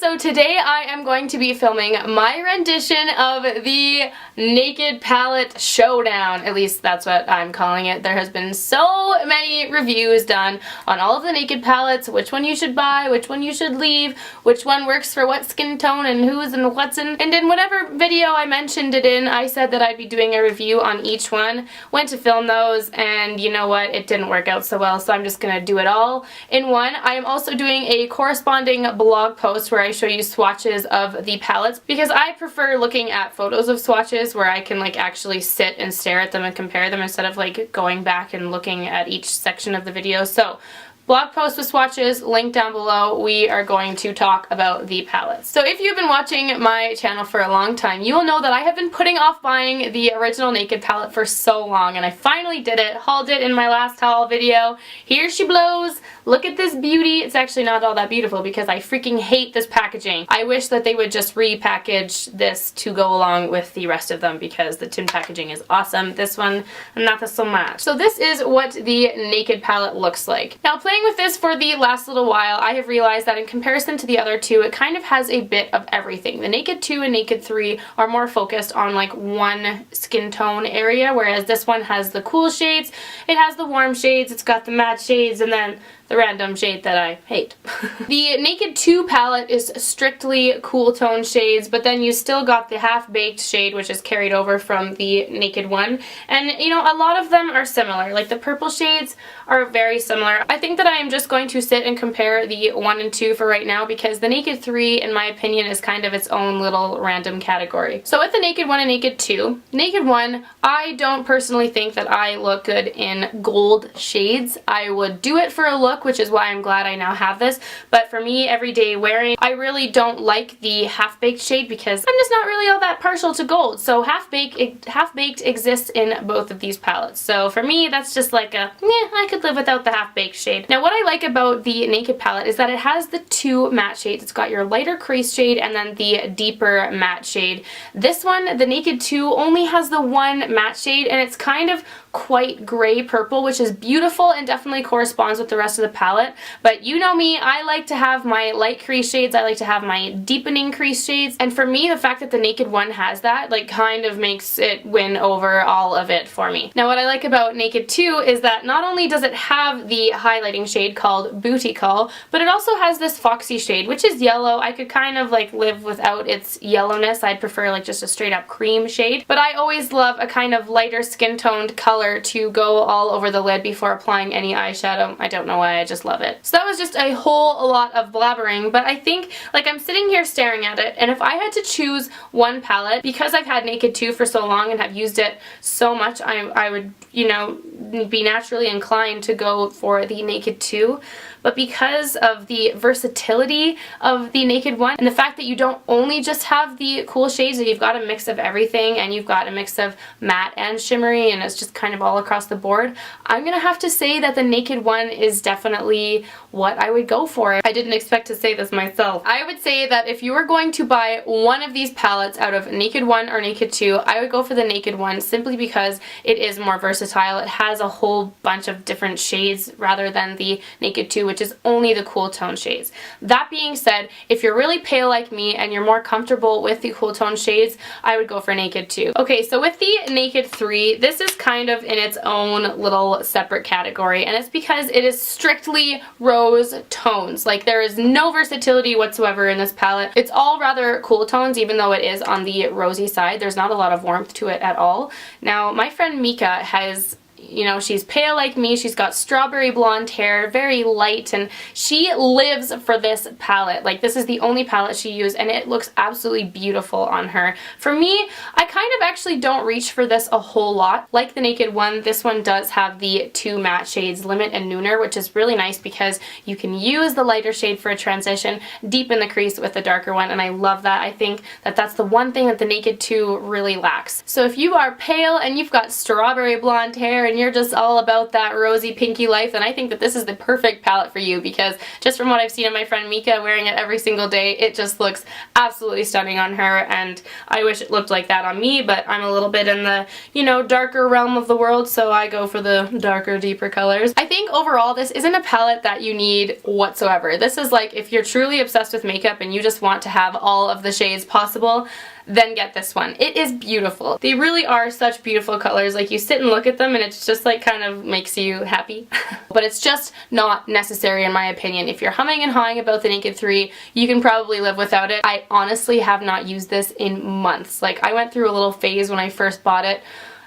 so today I am going to be filming my rendition of the Naked Palette Showdown. At least that's what I'm calling it. There has been so many reviews done on all of the Naked palettes, which one you should buy, which one you should leave, which one works for what skin tone and who's and what's in. And in whatever video I mentioned it in, I said that I'd be doing a review on each one. Went to film those, and you know what? It didn't work out so well, so I'm just gonna do it all in one. I am also doing a corresponding blog post where I show you swatches of the palettes because I prefer looking at photos of swatches where I can like actually sit and stare at them and compare them instead of like going back and looking at each section of the video. So blog post with swatches, link down below. We are going to talk about the palettes. So if you've been watching my channel for a long time, you will know that I have been putting off buying the original Naked palette for so long, and I finally did it, hauled it in my last haul video. Here she blows. Look at this beauty. It's actually not all that beautiful because I freaking hate this packaging. I wish that they would just repackage this to go along with the rest of them because the tin packaging is awesome. This one, not so much. So this is what the Naked palette looks like. Now playing with this for the last little while, I have realized that in comparison to the other two, it kind of has a bit of everything. The Naked 2 and Naked 3 are more focused on like one skin tone area, whereas this one has the cool shades, it has the warm shades, it's got the matte shades, and then the random shade that I hate. The Naked 2 palette is strictly cool tone shades, but then you still got the half-baked shade, which is carried over from the Naked 1. And, you know, a lot of them are similar. Like, the purple shades are very similar. I think that I am just going to sit and compare the 1 and 2 for right now because the Naked 3, in my opinion, is kind of its own little random category. So with the Naked 1 and Naked 2, Naked 1, I don't personally think that I look good in gold shades. I would do it for a look, which is why I'm glad I now have this, but for me, everyday wearing, I really don't like the half-baked shade because I'm just not really all that partial to gold. So half-baked exists in both of these palettes. So for me, that's just like a, I could live without the half-baked shade. Now what I like about the Naked palette is that it has the two matte shades. It's got your lighter crease shade and then the deeper matte shade. This one, the Naked 2, only has the one matte shade, and it's kind of quite gray purple, which is beautiful and definitely corresponds with the rest of the palette. But you know me, I like to have my light crease shades, I like to have my deepening crease shades, and for me the fact that the Naked 1 has that like kind of makes it win over all of it for me. Now what I like about Naked 2 is that not only does it have the highlighting shade called Booty Call, but it also has this foxy shade, which is yellow. I could kind of like live without its yellowness. I'd prefer like just a straight up cream shade, but I always love a kind of lighter skin toned color to go all over the lid before applying any eyeshadow. I don't know why, I just love it. So that was just a whole lot of blabbering, but I think like I'm sitting here staring at it, and if I had to choose one palette, because I've had Naked 2 for so long and have used it so much, I would, you know, be naturally inclined to go for the Naked 2. But because of the versatility of the Naked 1 and the fact that you don't only just have the cool shades, you've got a mix of everything and you've got a mix of matte and shimmery and it's just kind of all across the board, I'm gonna have to say that the Naked 1 is definitely what I would go for. I didn't expect to say this myself. I would say that if you were going to buy one of these palettes out of Naked 1 or Naked 2, I would go for the Naked 1 simply because it is more versatile. It has a whole bunch of different shades rather than the Naked 2, which is only the cool tone shades. That being said, if you're really pale like me and you're more comfortable with the cool tone shades, I would go for Naked 2. Okay, so with the Naked 3, this is kind of in its own little separate category, and it's because it is strictly rose tones. Like, there is no versatility whatsoever in this palette. It's all rather cool tones, even though it is on the rosy side. There's not a lot of warmth to it at all. Now, my friend Mika has, you know, she's pale like me, she's got strawberry blonde hair, very light, and she lives for this palette. Like, this is the only palette she used, and it looks absolutely beautiful on her. For me, I kind of actually don't reach for this a whole lot. Like the Naked 1, this one does have the two matte shades, Limit and Nooner, which is really nice because you can use the lighter shade for a transition, deepen the crease with the darker one, and I love that. I think that that's the one thing that the Naked 2 really lacks. So if you are pale and you've got strawberry blonde hair and you're just all about that rosy pinky life, then I think that this is the perfect palette for you, because just from what I've seen of my friend Mika wearing it every single day, it just looks absolutely stunning on her, and I wish it looked like that on me, but I'm a little bit in the, you know, darker realm of the world, so I go for the darker, deeper colors. I think overall this isn't a palette that you need whatsoever. This is like if you're truly obsessed with makeup and you just want to have all of the shades possible, then get this one. It is beautiful. They really are such beautiful colors. Like, you sit and look at them and it's just like kind of makes you happy. But it's just not necessary in my opinion. If you're humming and hawing about the Naked 3, you can probably live without it. I honestly have not used this in months. Like, I went through a little phase when I first bought it.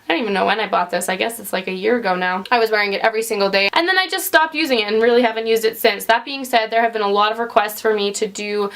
I don't even know when I bought this. I guess it's like a year ago now. I was wearing it every single day, and then I just stopped using it and really haven't used it since. That being said, there have been a lot of requests for me to do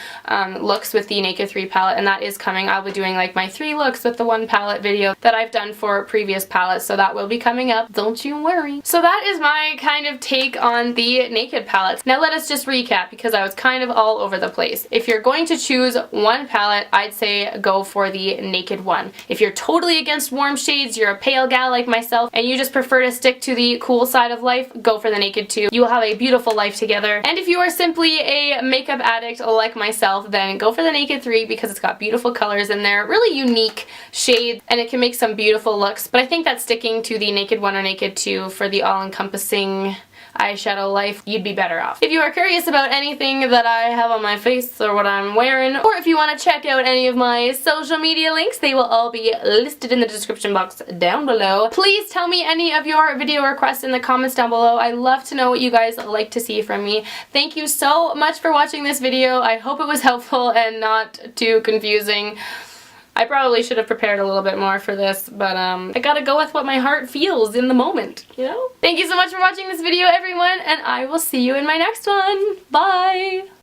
looks with the Naked 3 palette, and that is coming. I'll be doing like my 3 looks with the 1 palette video that I've done for previous palettes, so that will be coming up. Don't you worry. So that is my kind of take on the Naked palettes. Now let us just recap, because I was kind of all over the place. If you're going to choose one palette, I'd say go for the Naked one. If you're totally against warm shades, you're a pale gal like myself, and you just prefer to stick to the cool side of life, go for the Naked 2. You will have a beautiful life together. And if you are simply a makeup addict like myself, then go for the Naked 3, because it's got beautiful colors in there, really unique shades, and it can make some beautiful looks. But I think that sticking to the Naked 1 or Naked 2 for the all-encompassing eyeshadow life, you'd be better off. If you are curious about anything that I have on my face or what I'm wearing, or if you want to check out any of my social media links, they will all be listed in the description box down below. Please tell me any of your video requests in the comments down below. I love to know what you guys like to see from me. Thank you so much for watching this video. I hope it was helpful and not too confusing. I probably should have prepared a little bit more for this, but I gotta go with what my heart feels in the moment, you know? Thank you so much for watching this video, everyone, and I will see you in my next one. Bye!